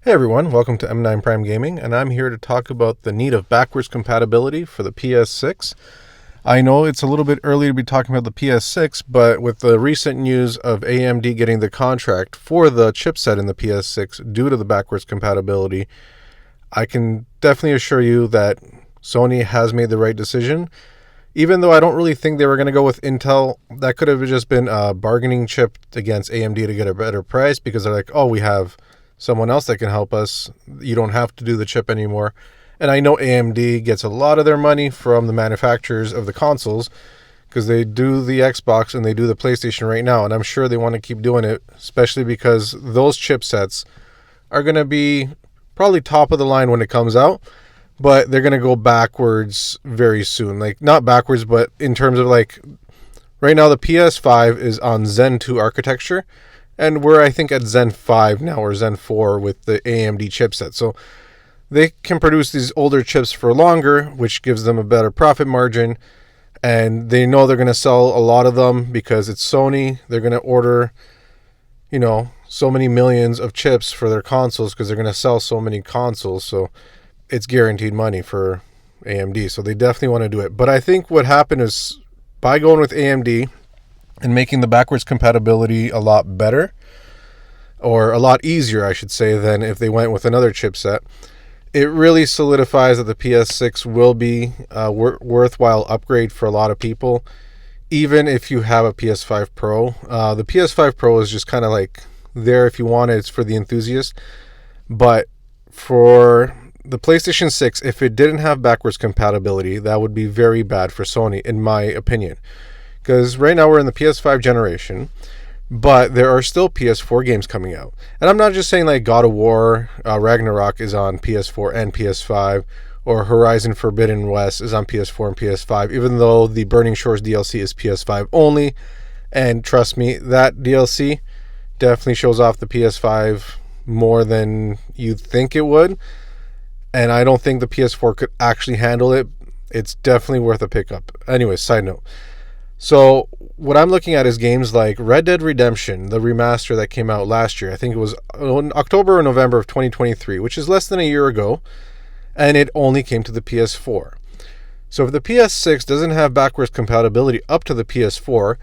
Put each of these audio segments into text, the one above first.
Hey everyone, welcome to M9 Prime Gaming, and I'm here to talk about the need of backwards compatibility for the PS6. I know it's a little bit early to be talking about the PS6, but with the recent news of AMD getting the contract for the chipset in the PS6 due to the backwards compatibility, I can definitely assure you that Sony has made the right decision. Even though I don't really think they were going to go with Intel, that could have just been a bargaining chip against AMD to get a better price because they're like, oh, we have someone else that can help us. You don't have to do the chip anymore. And I know AMD gets a lot of their money from the manufacturers of the consoles because they do the Xbox and they do the PlayStation right now. And I'm sure they want to keep doing it, especially because those chipsets are going to be probably top of the line when it comes out. But they're going to go backwards very soon. Like, not backwards, but in terms of like, right now the PS5 is on Zen 2 architecture. And we're, I think, at Zen 5 now, or Zen 4 with the AMD chipset. So they can produce these older chips for longer, which gives them a better profit margin. And they know they're going to sell a lot of them because it's Sony. They're going to order, so many millions of chips for their consoles because they're going to sell so many consoles. So it's guaranteed money for AMD. So they definitely want to do it. But I think what happened is by going with AMD and making the backwards compatibility a lot better, or a lot easier, I should say, than if they went with another chipset, it really solidifies that the PS6 will be a worthwhile upgrade for a lot of people, even if you have a PS5 Pro. The PS5 Pro is just kind of like there if you want it. It's for the enthusiast. But for the PlayStation 6, if it didn't have backwards compatibility, that would be very bad for Sony, in my opinion. Because right now we're in the PS5 generation, but there are still PS4 games coming out. And I'm not just saying like God of War, Ragnarok is on PS4 and PS5, or Horizon Forbidden West is on PS4 and PS5, even though the Burning Shores DLC is PS5 only. And trust me, that DLC definitely shows off the PS5 more than you'd think it would. And I don't think the PS4 could actually handle it. It's definitely worth a pickup. Anyways, side note. So what I'm looking at is games like Red Dead Redemption, the remaster that came out last year. I think it was in October or November of 2023, which is less than a year ago, and it only came to the PS4. So if the PS6 doesn't have backwards compatibility up to the PS4,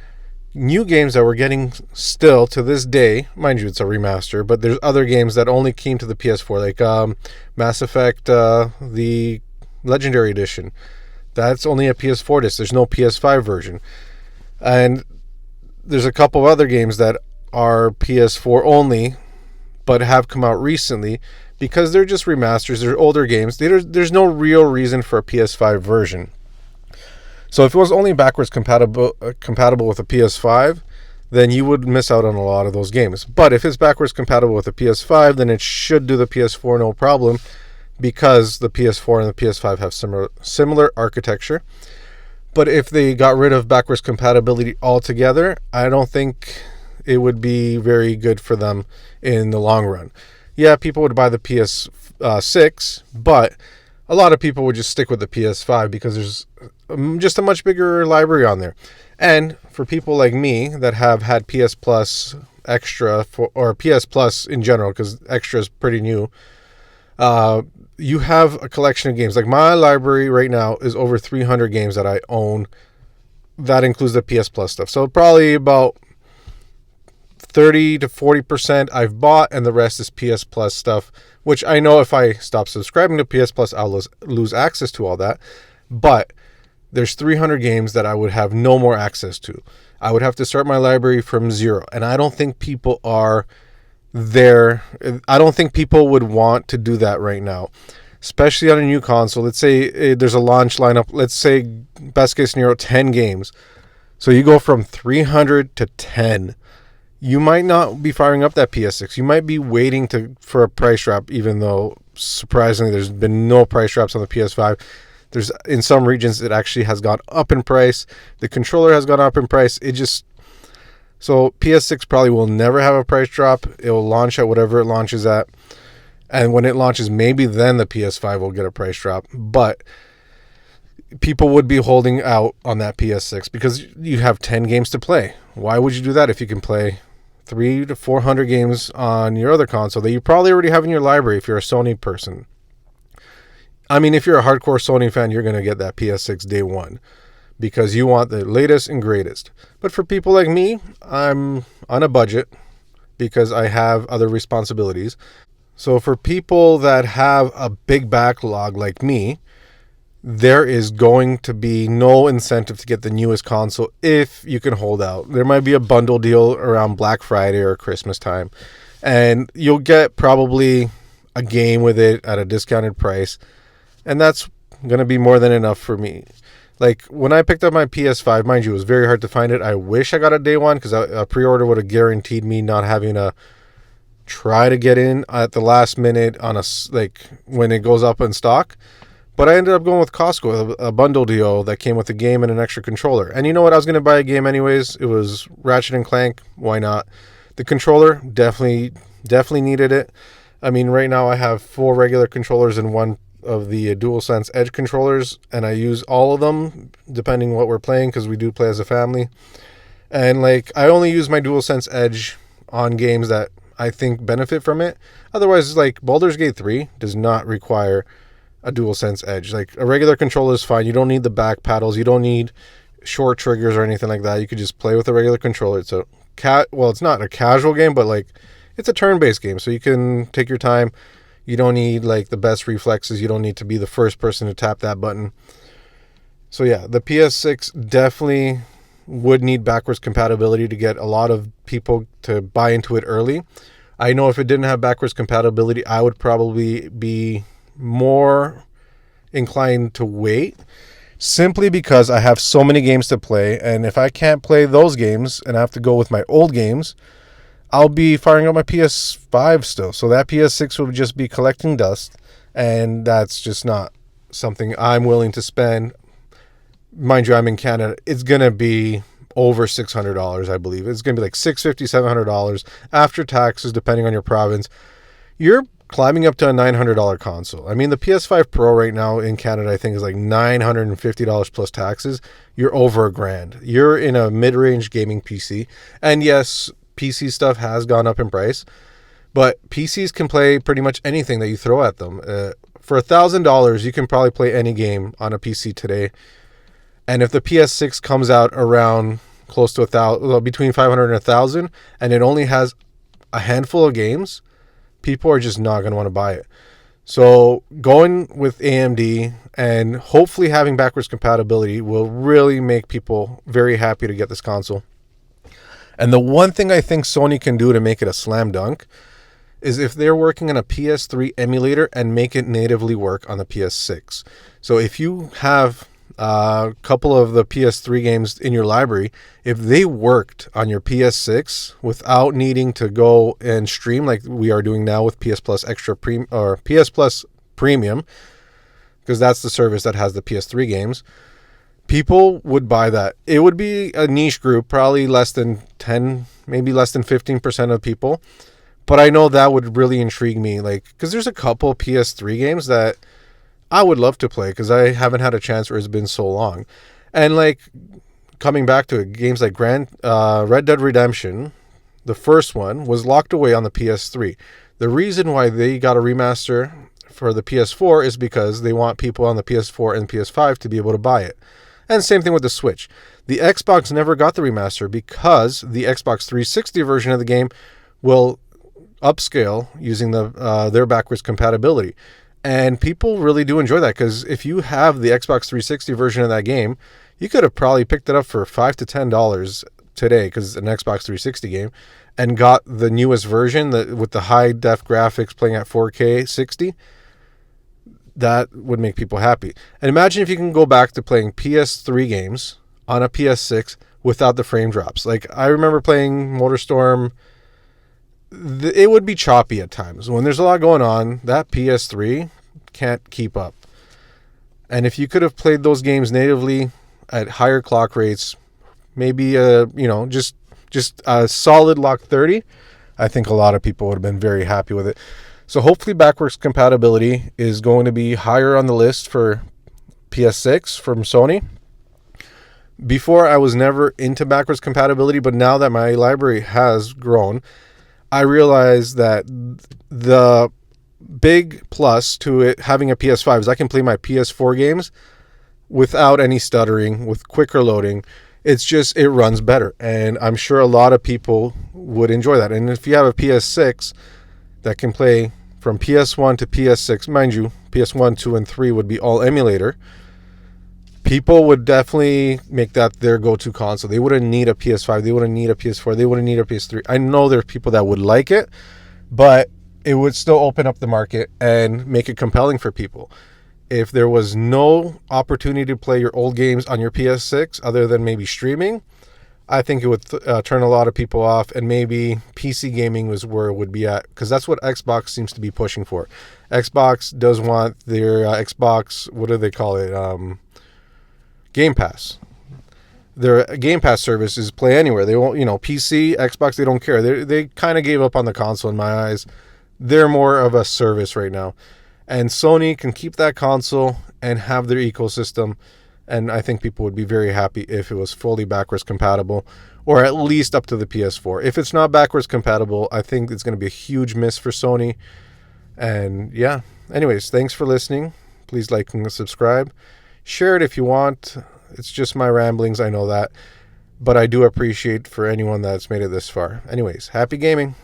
new games that we're getting still to this day, mind you, it's a remaster, but there's other games that only came to the PS4, like Mass Effect, the Legendary Edition. That's only a PS4 disc. There's no PS5 version. And there's a couple of other games that are PS4 only, but have come out recently because they're just remasters. They're older games. There's no real reason for a PS5 version. So if it was only backwards compatible with a PS5, then you would miss out on a lot of those games. But if it's backwards compatible with a PS5, then it should do the PS4 no problem, because the PS4 and the PS5 have similar architecture. But if they got rid of backwards compatibility altogether, I don't think it would be very good for them in the long run. Yeah, people would buy the PS6, but a lot of people would just stick with the PS5 because there's just a much bigger library on there. And for people like me that have had PS Plus Extra, or PS Plus in general, because Extra is pretty new, you have a collection of games. Like my library right now is over 300 games that I own. That includes the PS Plus stuff. So probably about 30 to 40% I've bought, and the rest is PS Plus stuff, which I know if I stop subscribing to PS Plus, I'll lose access to all that. But there's 300 games that I would have no more access to. I would have to start my library from zero. And I don't think people are there. I don't think people would want to do that right now, especially on a new console. Let's say there's a launch lineup. Let's say best case scenario 10 games. So you go from 300 to 10. You might not be firing up that PS6. You might be waiting for a price drop, even though surprisingly there's been no price drops on the PS5. There's in some regions it actually has gone up in price. The controller has gone up in price. So PS6 probably will never have a price drop. It will launch at whatever it launches at. And when it launches, maybe then the PS5 will get a price drop. But people would be holding out on that PS6 because you have 10 games to play. Why would you do that if you can play 300 to 400 games on your other console that you probably already have in your library if you're a Sony person. I mean, if you're a hardcore Sony fan, you're going to get that PS6 day one because you want the latest and greatest. But for people like me, I'm on a budget because I have other responsibilities. So for people that have a big backlog like me, there is going to be no incentive to get the newest console if you can hold out. There might be a bundle deal around Black Friday or Christmas time, and you'll get probably a game with it at a discounted price, and that's going to be more than enough for me. Like, when I picked up my PS5, mind you, it was very hard to find it. I wish I got it day one because a pre-order would have guaranteed me not having to try to get in at the last minute on when it goes up in stock. But I ended up going with Costco, a bundle deal that came with a game and an extra controller. And you know what? I was going to buy a game anyways. It was Ratchet and Clank. Why not? The controller, definitely needed it. I mean, right now I have 4 regular controllers and one of the DualSense Edge controllers, and I use all of them depending what we're playing because we do play as a family. And I only use my DualSense Edge on games that I think benefit from it. Otherwise, Baldur's Gate 3 does not require a DualSense Edge. A regular controller is fine. You don't need the back paddles. You don't need short triggers or anything like that. You could just play with a regular controller. It's it's not a casual game, but it's a turn-based game, so you can take your time. You don't need the best reflexes. You don't need to be the first person to tap that button. So yeah, the PS6 definitely would need backwards compatibility to get a lot of people to buy into it early. I know if it didn't have backwards compatibility, I would probably be more inclined to wait, simply because I have so many games to play, and if I can't play those games and I have to go with my old games, I'll be firing up my PS5 still. So that PS6 will just be collecting dust, and that's just not something I'm willing to spend. Mind you, I'm in Canada. It's going to be over $600, I believe. It's going to be $650, $700 after taxes, depending on your province. You're climbing up to a $900 console. I mean, the PS5 Pro right now in Canada, I think, is $950 plus taxes. You're over $1,000. You're in a mid-range gaming PC. And yes, PC stuff has gone up in price, but PCs can play pretty much anything that you throw at them. For $1,000, you can probably play any game on a PC today. And if the PS6 comes out around close to between 500 and 1,000, and it only has a handful of games, people are just not going to want to buy it. So going with AMD and hopefully having backwards compatibility will really make people very happy to get this console. And the one thing I think Sony can do to make it a slam dunk is if they're working on a PS3 emulator and make it natively work on the PS6. So if you have a couple of the PS3 games in your library, if they worked on your PS6 without needing to go and stream like we are doing now with PS Plus Extra or PS Plus Premium, because that's the service that has the PS3 games, people would buy that. It would be a niche group, probably less than 10, maybe less than 15% of people. But I know that would really intrigue me, because there's a couple PS3 games that I would love to play because I haven't had a chance or it's been so long. And coming back to it, games like Red Dead Redemption, the first one, was locked away on the PS3. The reason why they got a remaster for the PS4 is because they want people on the PS4 and PS5 to be able to buy it. And same thing with the Switch. The Xbox never got the remaster because the Xbox 360 version of the game will upscale using their backwards compatibility. And people really do enjoy that because if you have the Xbox 360 version of that game, you could have probably picked it up for $5 to $10 today because it's an Xbox 360 game and got the newest version with the high def graphics playing at 4K 60. That would make people happy. And imagine if you can go back to playing PS3 games on a PS6 without the frame drops. I remember playing MotorStorm. It would be choppy at times. When there's a lot going on, that PS3 can't keep up. And if you could have played those games natively at higher clock rates, maybe just a solid lock 30, I think a lot of people would have been very happy with it. So hopefully backwards compatibility is going to be higher on the list for PS6 from Sony. Before, I was never into backwards compatibility, but now that my library has grown, I realize that the big plus to it having a PS5 is I can play my PS4 games without any stuttering, with quicker loading. It's just, it runs better. And I'm sure a lot of people would enjoy that. And if you have a PS6 that can play from PS1 to PS6, mind you, PS1, 2, and 3 would be all emulator, people would definitely make that their go-to console. They wouldn't need a PS5. They wouldn't need a PS4. They wouldn't need a PS3. I know there's people that would like it, but it would still open up the market and make it compelling for people. If there was no opportunity to play your old games on your PS6 other than maybe streaming, I think it would turn a lot of people off, and maybe PC gaming was where it would be at, because that's what Xbox seems to be pushing for. Xbox does want their Xbox, what do they call it? Game Pass. Their Game Pass service is play anywhere. They won't, PC, Xbox, they don't care. They kind of gave up on the console in my eyes. They're more of a service right now. And Sony can keep that console and have their ecosystem. And I think people would be very happy if it was fully backwards compatible, or at least up to the PS4. If it's not backwards compatible, I think it's going to be a huge miss for Sony. And yeah, anyways, thanks for listening. Please like and subscribe. Share it if you want. It's just my ramblings, I know that. But I do appreciate for anyone that's made it this far. Anyways, happy gaming.